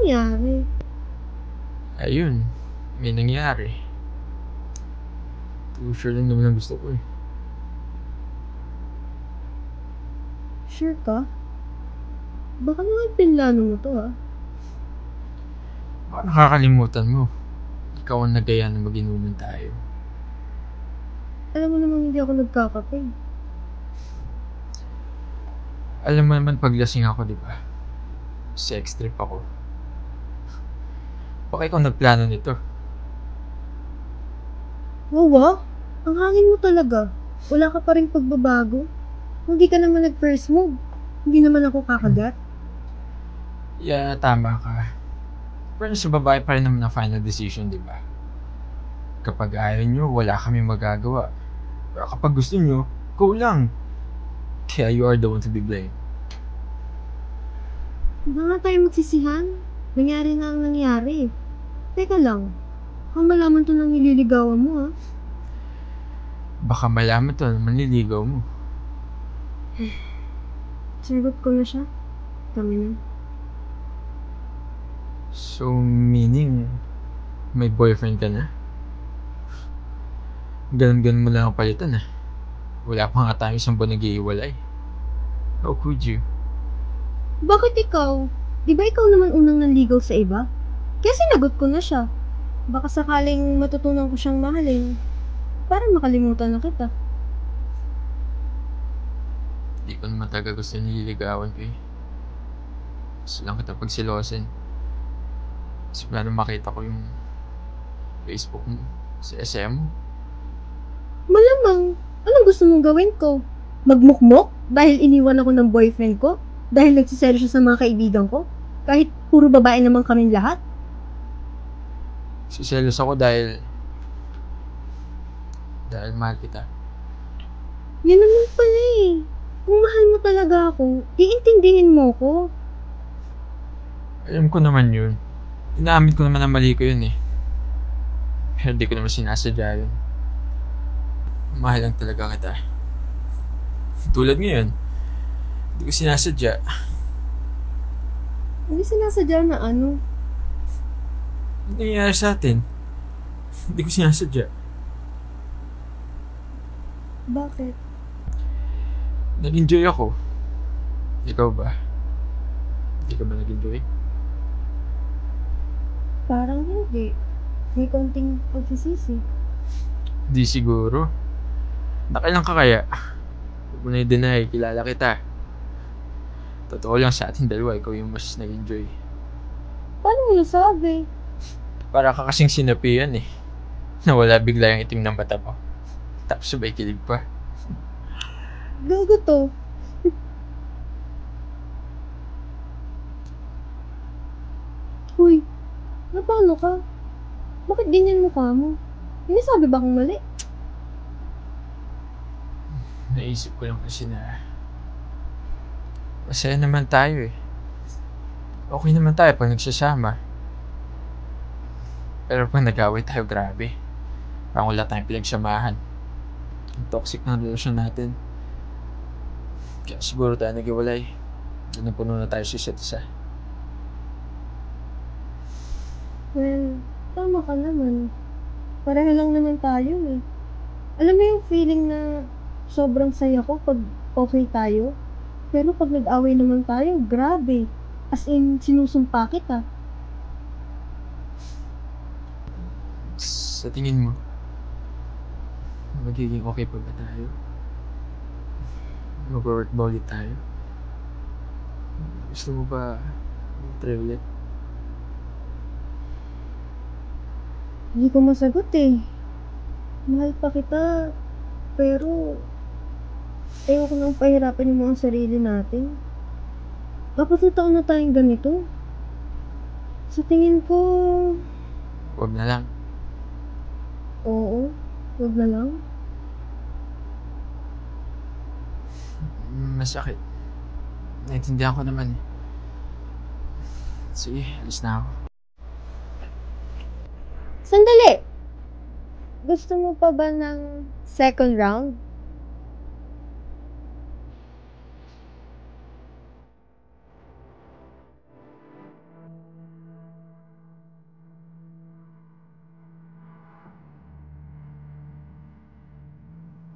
nangyari? Ayun, may nangyari. Sure lang naman ang gusto ko eh. Sure ka? Baka naman pinlano mo to Baka nakakalimutan mo. Ikaw ang nagaya na mag-inuman tayo. Alam mo namang hindi ako nagkakape. Alam mo naman paglasing ako, di ba? Sex trip ako. Baka ikaw nagplano nito. Wow, ang hangin mo talaga. Wala ka pa rin pagbabago. Hindi ka naman nag-first move. Hindi naman ako kakagat. Yeah, tama ka. Pero sa babae pa rin naman ang final decision, di ba? Kapag ayaw nyo, wala kami magagawa. Pero kapag gusto nyo, go lang. Kaya you are the one to be blamed. Hindi nga tayo magsisihan. Nangyari na ang nangyari. Teka lang. Kung malaman to ng nililigawan mo Baka malaman to na manliligaw mo. Sagot ko na siya. Kami na. So, meaning, may boyfriend ka na? Ganun-ganun mo lang ang palitan ah. Wala pa nga tayong isang buwan nag-iiwalay. How could you? Bakit ikaw? Di ba ikaw naman unang nanligaw sa iba? Kaya sinagot ko na siya. Baka sakaling matutunan ko siyang mahalin. Para makalimutan na kita. Di ko naman talaga gusto nililigawan ko eh. Gusto lang kita pagsilosin. Kasi wala nang makita ko yung Facebook mo sa SM mo. Malamang, anong gusto mong gawin ko? Magmukmok? Dahil iniwan ako ng boyfriend ko? Dahil nagsiselo siya sa mga kaibigan ko? Kahit puro babae naman kaming lahat? Siselos ako dahil mahal kita. Yan naman pala eh. Kung mahal mo talaga ako, iintindihin mo ko. Alam ko naman yun. Inaamin ko naman na mali ko yun eh. Pero di ko naman sinasadya yun. Mahal lang talaga kita. Tulad ngayon, di ko sinasadya. Hindi sinasadya na ano. Ano nangyayari sa atin? Di ko sinasadya. Bakit? Nag-enjoy ako. Ikaw ba? Hindi ka ba nag-enjoy? Parang hindi. May konting pagsisisi. Di siguro. Nakailan ka kaya? Huwag mo na i-deny, kilala kita. Totoo lang sa ating dalawa, ikaw yung mas nag-enjoy. Paano mo nasabi? Para ka kasing sinapian eh. Nawala bigla yung itim ng mata mo. Tapos sabay kilig pa. Gago to. Uy, paano ka? Bakit ganyan mukha mo? Hindi sabi ba akong mali? Naisip ko lang kasi na masaya naman tayo eh. Okay naman tayo pag nagsasama. Pero pag nag-away tayo, grabe. Parang wala tayong pinagsamahan. Ang toxic ng relasyon natin. Kaya siguro tayo nag-iwalay. Doon na puno na tayo sa isa't isa. Well, tama ka naman. Pareho lang naman tayo eh. Alam mo yung feeling na sobrang saya ko pag okay tayo? Pero pag nag-away naman tayo, grabe. As in, sinusumpa kita. Sa tingin mo, magiging okay pa ba tayo? Mag-work ba ulit tayo? Gusto mo ba try ulit? Hindi ko masagot eh. Mahal pa kita, pero ayoko nang pahirapan yung mga sarili natin. Apat na taon na tayong ganito. Sa tingin ko, Huwag na lang. oo, wag na lang. Masakit. Naintindihan ko naman eh. Sige, alis na ako. Sandali! Gusto mo pa ba ng second round?